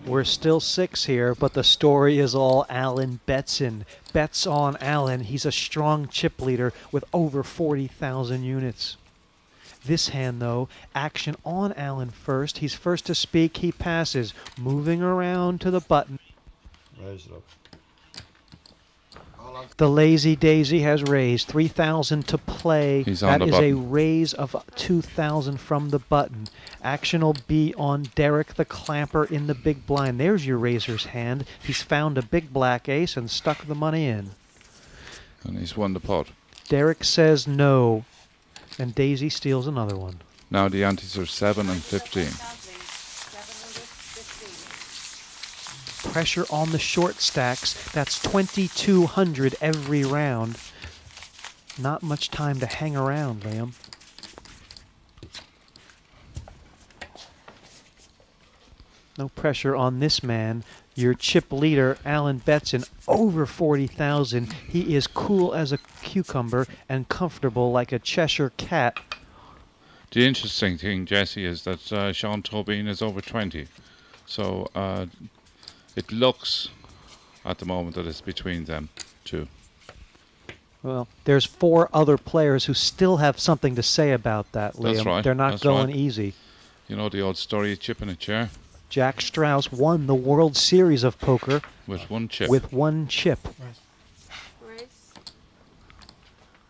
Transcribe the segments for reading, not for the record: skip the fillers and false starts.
We're still 6 here, but the story is all Alan Betson. Bets on Alan. He's a strong chip leader with over 40,000 units. This hand, though, action on Alan first. He's first to speak. He passes, moving around to the button. Raise it up. The Lazy Daisy has raised 3,000 to play. He's on that the is a button. raise of 2,000 from the button. Action will be on Derek the Clamper in the big blind. There's your raiser's hand. He's found a big black ace and stuck the money in. And he's won the pot. Derek says no, and Daisy steals another one. Now the antes are 7 and 15. Pressure on the short stacks. That's 2,200 every round. Not much time to hang around, Liam. No pressure on this man. Your chip leader, Alan Betson, over 40,000. He is cool as a cucumber and comfortable like a Cheshire cat. The interesting thing, Jesse, is that Sean Tobin is over 20. So it looks at the moment that it's between them two. Well, there's 4 other players who still have something to say about that, Liam. That's right. They're not That's going right. easy. You know the old story of chip in a chair? Jack Strauss won the World Series of Poker With one chip. with 1 chip. Raise.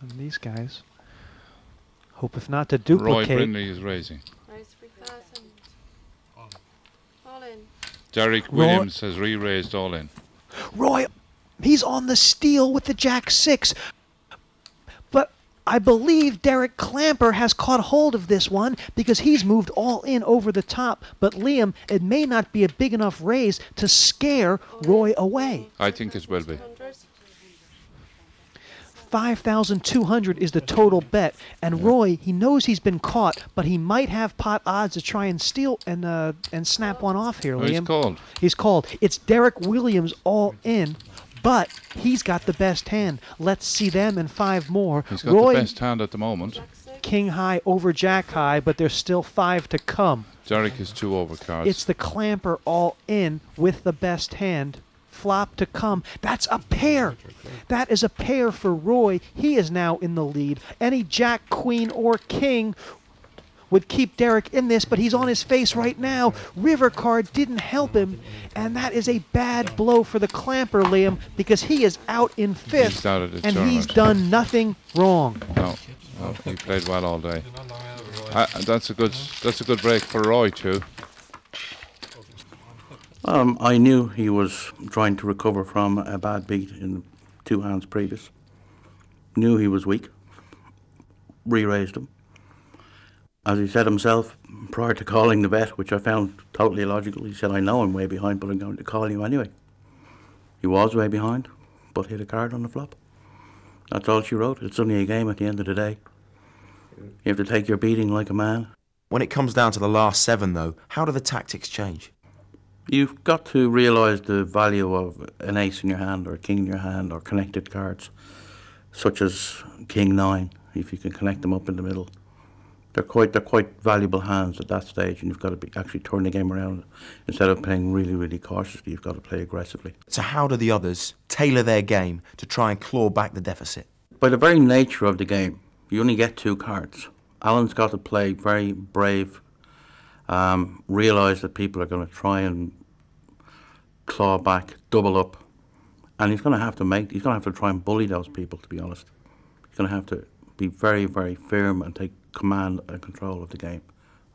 And these guys hope if not to Roy duplicate. Brindley is raising. Raise 3,000. All in. Derek Roy- Williams has re-raised all in. Roy, he's on the steal with the Jack 6. But I believe Derek Clamper has caught hold of this one because he's moved all in over the top. But Liam, it may not be a big enough raise to scare Roy away. I think it will be. 200. 5,200 is the total bet. And Roy, he knows he's been caught, but he might have pot odds to try and steal and snap one off here, Oh, Liam. he's called. He's called. It's Derek Williams all in, but he's got the best hand. Let's see them and 5 more. He's got Roy, the best hand at the moment. Jack 6. King high over Jack high, but there's still 5 to come. Derek is 2 over cards. It's the Clamper all in with the best hand. Flop to come. That's a pair. That is a pair for Roy. He is now in the lead. Any Jack, Queen, or King would keep Derek in this, but he's on his face right now. River card didn't help him, and that is a bad blow for the Clamper, Liam, because he is out in 5th, He's out of the and he's tournament. done nothing wrong. No, he played well all day. That's a good break for Roy too. I knew he was trying to recover from a bad beat in 2 hands previous. Knew he was weak. Re-raised him. As he said himself, prior to calling the bet, which I found totally illogical, he said, I know I'm way behind, but I'm going to call you anyway. He was way behind, but hit a card on the flop. That's all she wrote. It's only a game at the end of the day. You have to take your beating like a man. When it comes down to the last 7, though, how do the tactics change? You've got to realise the value of an ace in your hand or a king in your hand or connected cards, such as King 9, if you can connect them up in the middle. They're quite valuable hands at that stage, and you've got to actually turn the game around. Instead of playing really, really cautiously, you've got to play aggressively. So how do the others tailor their game to try and claw back the deficit? By the very nature of the game, you only get 2 cards. Alan's got to play very brave, realise that people are going to try and claw back, double up, and he's going to have to try and bully those people, to be honest. He's going to have to be very, very firm and take command and control of the game.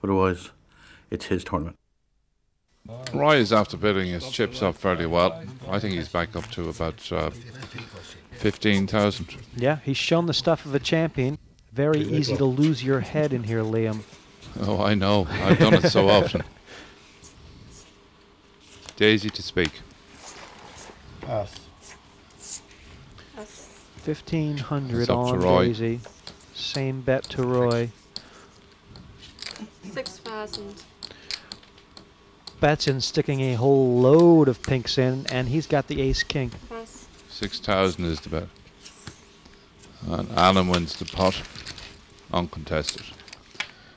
Otherwise, it's his tournament. Roy is after bidding his chips up fairly well. I think he's back up to about 15,000. Yeah, he's shown the stuff of a champion. Very easy to lose your head in here, Liam. Oh, I know. I've done it so often. Daisy to speak. Pass. 1,500 It's up to on Roy. Daisy. Same bet to Roy. 6,000. Betson sticking a whole load of pinks in, and he's got the ace-king. Pass. 6,000 is the bet. And Alan wins the pot, uncontested.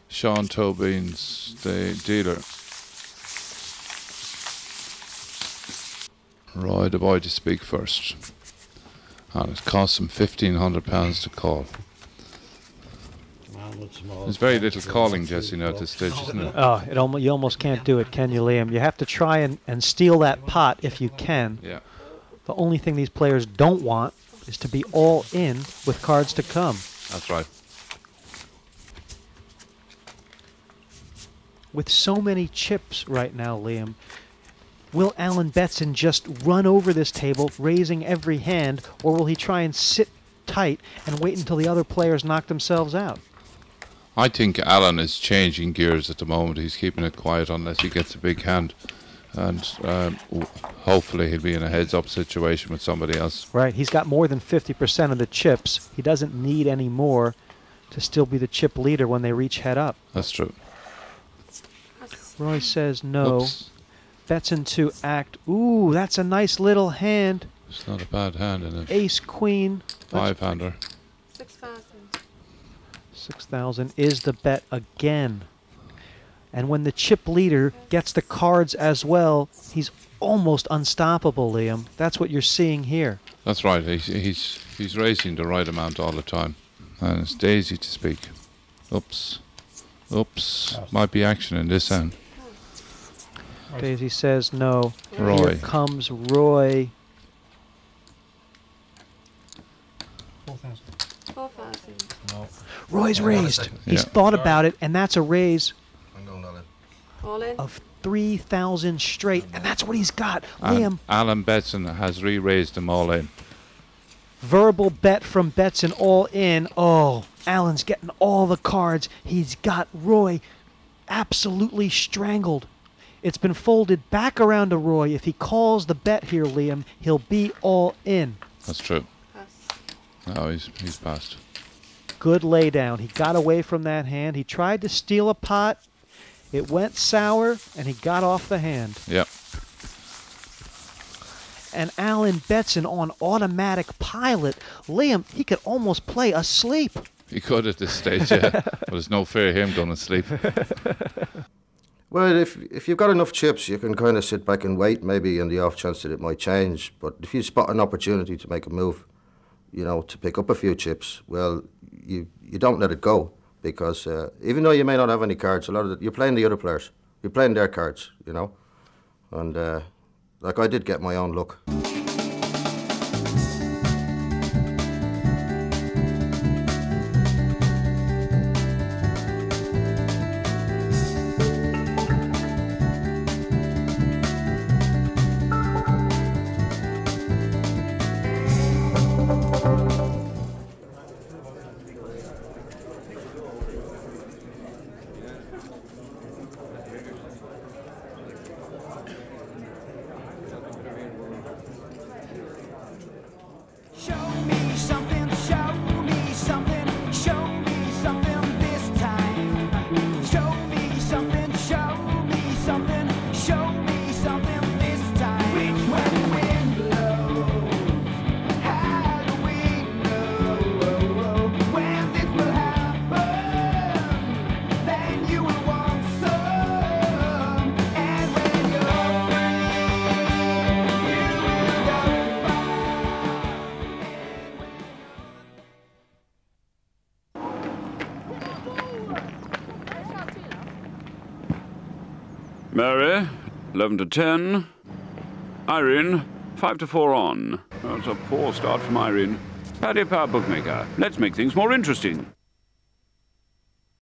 Sean Tobin's the dealer. Roy, the boy to speak first. And it costs him £1,500 to call. There's very little calling, Jesse, now at this stage, isn't it? Oh, you almost can't do it, can you, Liam? You have to try and steal that pot if you can. Yeah. The only thing these players don't want is to be all in with cards to come. That's right. With so many chips right now, Liam, will Alan Betson just run over this table, raising every hand, or will he try and sit tight and wait until the other players knock themselves out? I think Alan is changing gears at the moment. He's keeping it quiet unless he gets a big hand. And hopefully he'll be in a heads-up situation with somebody else. Right, he's got more than 50% of the chips. He doesn't need any more to still be the chip leader when they reach head up. That's true. Roy says no. Oops. Betson to act. Ooh, that's a nice little hand. It's not a bad hand in it. Ace, queen. 5-hander. 6,000. 6,000 is the bet again. And when the chip leader gets the cards as well, he's almost unstoppable, Liam. That's what you're seeing here. That's right. He's raising the right amount all the time. And it's Daisy to speak. Oops. Oops. Might be action in this end. Daisy says no. Roy. Here comes Roy. 4,000. No. Roy's raised. He's Yeah. thought about it, and that's a raise I'm going all in. All in. of 3,000 straight, and that's what he's got. Liam, Alan Betson has re-raised them all in. verbal bet from Betson all in. Oh, Alan's getting all the cards. He's got Roy absolutely strangled. It's been folded back around to Roy. If he calls the bet here, Liam, he'll be all in. That's true. Pass. No, he's passed. Good laydown. He got away from that hand. He tried to steal a pot. It went sour, and he got off the hand. Yep. And Alan Betson on automatic pilot. Liam, he could almost play asleep. He could at this stage, yeah. But there's no fear of him going to sleep. Well, if you've got enough chips, you can kind of sit back and wait, maybe in the off chance that it might change. But if you spot an opportunity to make a move, you know, to pick up a few chips, well, you don't let it go. Because even though you may not have any cards, you're playing the other players. You're playing their cards, you know. And like I did get my own luck. Mary, 11 to 10. Irene, 5 to 4 on. That's a poor start from Irene. Paddy, power bookmaker. Let's make things more interesting.